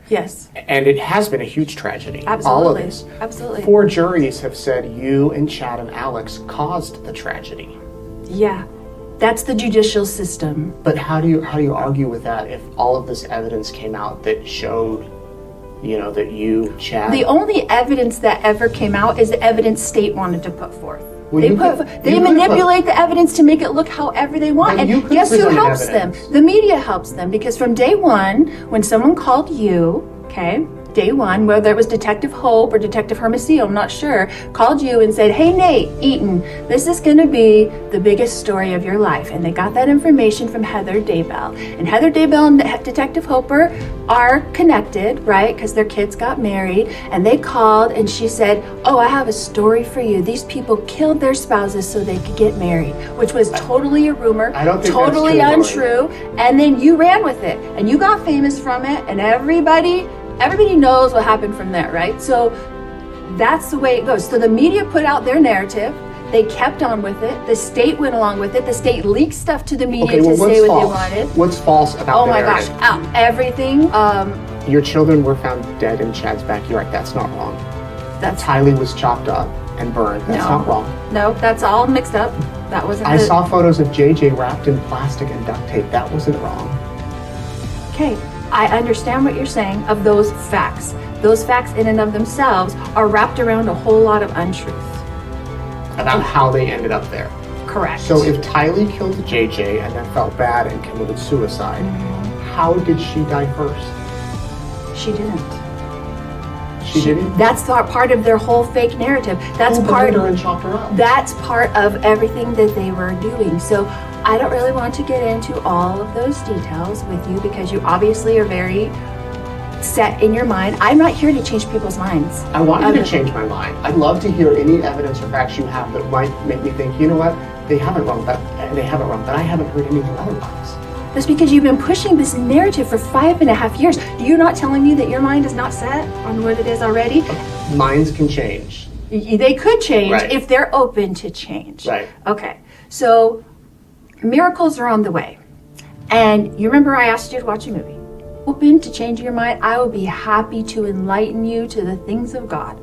Yes. And it has been a huge tragedy. Absolutely. All of this. Absolutely. 4 juries have said you and Chad and Alex caused the tragedy. Yeah. That's the judicial system. But how do you argue with that if all of this evidence came out that showed, that you, Chad... The only evidence that ever came out is the evidence state wanted to put forth. Well, they manipulate the evidence to make it look however they want. And guess who helps them? The media helps them, because from day one, when someone called you, okay, day one, whether it was Detective Hope or Detective Hermosillo, I'm not sure, called you and said, hey, Nate Eaton, this is going to be the biggest story of your life. And they got that information from Heather Daybell. And Heather Daybell and Detective Hoper are connected, right, because their kids got married. And they called and she said, oh, I have a story for you. These people killed their spouses so they could get married, which was totally a rumor, I don't think totally that's true, untrue. And then you ran with it and you got famous from it, and everybody knows what happened from there, right? So that's the way it goes. So the media put out their narrative. They kept on with it. The state went along with it. The state leaked stuff to the media to say what they wanted. What's false about the narrative? Oh my gosh, everything. Your children were found dead in Chad's backyard. That's not wrong. Tylee was chopped up and burned. That's not wrong. No, that's all mixed up. That wasn't I saw photos of JJ wrapped in plastic and duct tape. That wasn't wrong. Okay. I understand what you're saying of those facts. Those facts in and of themselves are wrapped around a whole lot of untruth. About how they ended up there. Correct. So if Tylee killed JJ and then felt bad and committed suicide, how did she die first? She didn't. She didn't? That's part of their whole fake narrative. That's part her and chopped her up. That's part of everything that they were doing. So I don't really want to get into all of those details with you because you obviously are very set in your mind. I'm not here to change people's minds. I want you to change my mind. I'd love to hear any evidence or facts you have that might make me think, you know what, they have it wrong, but I haven't heard anything otherwise. That's because you've been pushing this narrative for 5.5 years. You're not telling me that your mind is not set on what it is already? Minds can change. They could change Right. if they're open to change. Right. Okay, so miracles are on the way. And you remember I asked you to watch a movie. Open to changing your mind, I will be happy to enlighten you to the things of God.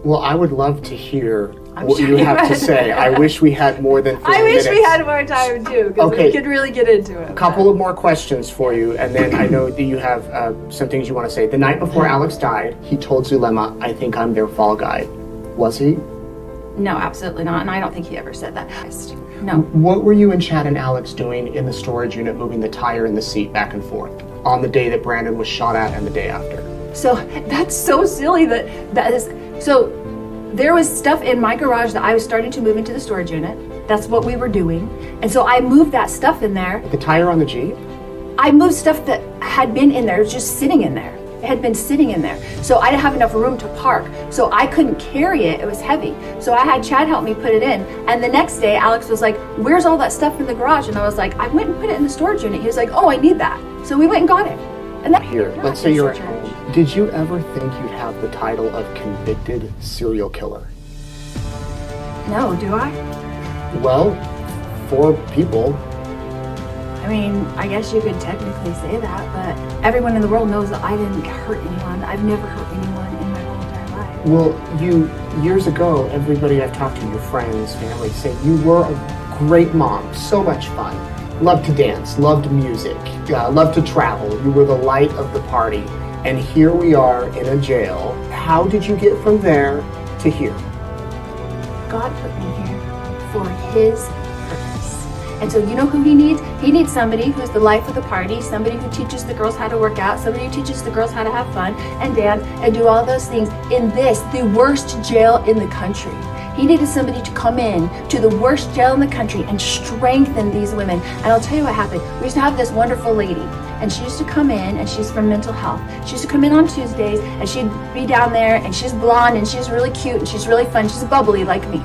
Well, I would love to hear what you have to say. I wish we had more than 4 minutes. I wish we had more time too, because we could really get into it. A couple of more questions for you, and then I know that you have some things you want to say. The night before Alex died, he told Zulema, I think I'm their fall guy. Was he? No, absolutely not, and I don't think he ever said that. No. What were you and Chad and Alex doing in the storage unit, moving the tire and the seat back and forth on the day that Brandon was shot at and the day after? So that's so silly that is, so there was stuff in my garage that I was starting to move into the storage unit. That's what we were doing. And so I moved that stuff in there. The tire on the Jeep? I moved stuff that had been in there, it was just sitting in there. It had been sitting in there. So I didn't have enough room to park. So I couldn't carry it, it was heavy. So I had Chad help me put it in. And the next day, Alex was like, where's all that stuff in the garage? And I was like, I went and put it in the storage unit. He was like, oh, I need that. So we went and got it. And that, Here, let's say you're at home. Did you ever think you'd have the title of convicted serial killer? No, do I? Well, 4 people. I mean, I guess you could technically say that, but everyone in the world knows that I didn't hurt anyone. I've never hurt anyone in my whole entire life. Well, years ago, everybody I've talked to, your friends, family, say you were a great mom, so much fun. Loved to dance, loved music, loved to travel. You were the light of the party. And here we are in a jail. How did you get from there to here? God put me here for his purpose. And so you know who he needs? He needs somebody who's the life of the party, somebody who teaches the girls how to work out, somebody who teaches the girls how to have fun and dance and do all those things in this, the worst jail in the country. He needed somebody to come in to the worst jail in the country and strengthen these women. And I'll tell you what happened. We used to have this wonderful lady, and she used to come in, and she's from mental health. She used to come in on Tuesdays, and she'd be down there, and she's blonde, and she's really cute, and she's really fun. She's bubbly like me.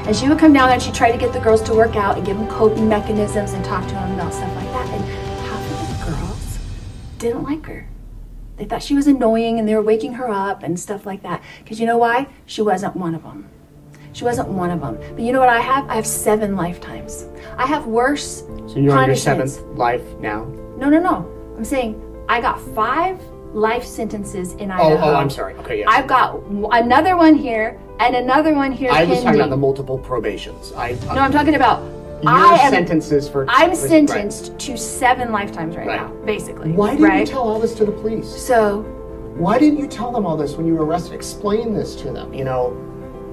And she would come down there, and she'd try to get the girls to work out and give them coping mechanisms and talk to them about stuff like that. And half of the girls didn't like her. They thought she was annoying, and they were waking her up and stuff like that. Because you know why? She wasn't one of them. She wasn't one of them. But you know what I have? I have 7 lifetimes. I have worse So you're on your punishments. 7th life now? No. I'm saying I got 5 life sentences in Idaho. Oh, I'm sorry. Okay, yes. I've got another one here and another one here I was pending. talking about the multiple probations. No, I'm talking about your sentences for... I'm sentenced to 7 lifetimes right now, basically. Why didn't you tell all this to the police? So... Why didn't you tell them all this when you were arrested? Explain this to them. You know,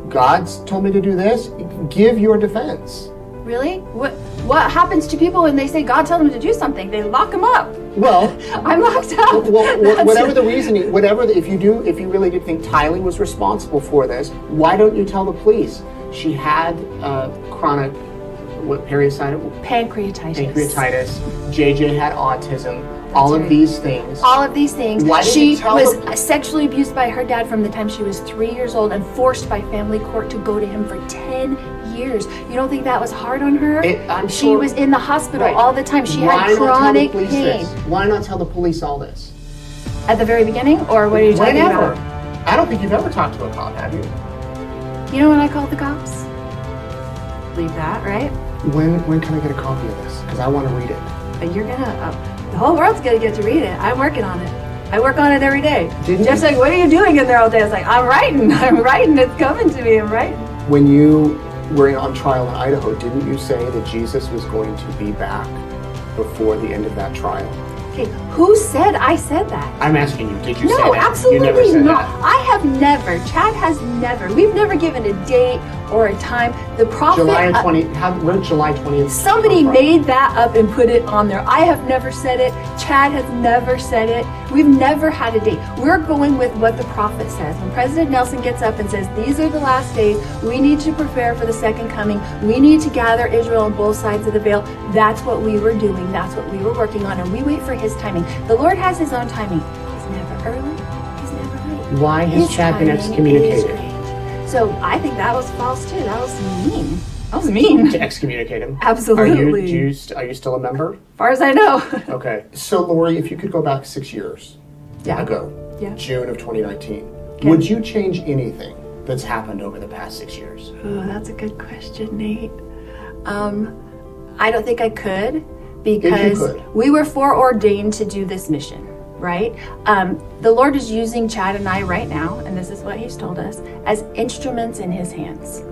God's told me to do this. Give your defense. Really? What happens to people when they say God told them to do something? They lock them up. Well, I'm locked up. Well, whatever the reasoning, if you really did think Tylee was responsible for this, why don't you tell the police? She had chronic, pancreatitis. JJ had autism. All of these things. All of these things. Why didn't she you tell was them? sexually abused by her dad from the time she was 3 years old and forced by family court to go to him for 10 years. You don't think that was hard on her? She was in the hospital all the time. She had chronic pain. Why not tell the police all this? At the very beginning? Or what are you talking Whenever. about? I don't think you've ever talked to a cop, have you? You know when I called the cops? Leave that, right? When can I get a copy of this? Because I want to read it. But you're gonna... the whole world's gonna get to read it. I'm working on it. I work on it every day. Jeff's like, what are you doing in there all day? I was like, I'm writing. It's coming to me. I'm writing. When you were on trial in Idaho, didn't you say that Jesus was going to be back before the end of that trial? Okay, who said I said that? I'm asking you, did you say that? No, absolutely you never said not. That. I have never. Chad has never. We've never given a date or a time. The prophet. July 20th. Where did July 20th? Somebody made that up and put it on there. I have never said it. Chad has never said it. We've never had a date. We're going with what the prophet says. When President Nelson gets up and says, these are the last days, we need to prepare for the second coming. We need to gather Israel on both sides of the veil. That's what we were doing. That's what we were working on. And we wait for his timing. The Lord has his own timing. He's never early. He's never late. Why has Chad been excommunicated? So I think that was false too. That was mean. That was mean. To excommunicate him? Absolutely. Are you still a member? As far as I know. Okay. So Lori, if you could go back 6 years ago, June of 2019, would you change anything that's happened over the past 6 years? Oh, that's a good question, Nate. I don't think I could because we were foreordained to do this mission. Right? The Lord is using Chad and I right now, and this is what he's told us, as instruments in his hands.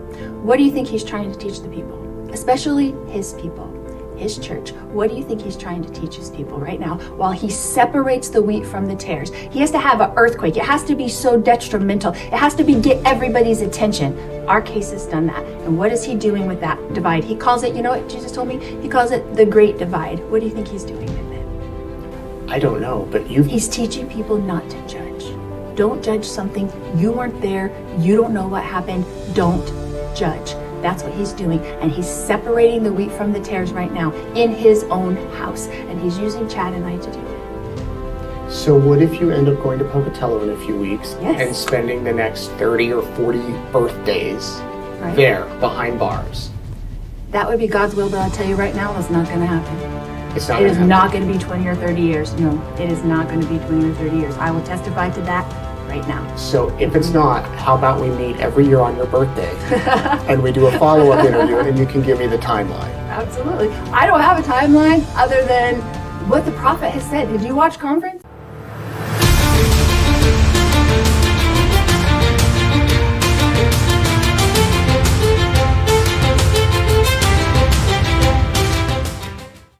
What do you think he's trying to teach the people? Especially his people, his church. What do you think he's trying to teach his people right now while he separates the wheat from the tares? He has to have an earthquake. It has to be so detrimental. It has to get everybody's attention. Our case has done that. And what is he doing with that divide? He calls it, you know what Jesus told me? He calls it the great divide. What do you think he's doing with it? I don't know, but He's teaching people not to judge. Don't judge something. You weren't there. You don't know what happened. Don't judge. That's what he's doing. And he's separating the wheat from the tares right now in his own house. And he's using Chad and I to do it. So what if you end up going to Pocatello in a few weeks and spending the next 30 or 40 birthdays there behind bars? That would be God's will, but I'll tell you right now, that's not going to happen. It is not going to be 20 or 30 years. No, it is not going to be 20 or 30 years. I will testify to that right now. So if it's not, how about we meet every year on your birthday and we do a follow-up interview and you can give me the timeline? Absolutely. I don't have a timeline other than what the prophet has said. Did you watch Conference?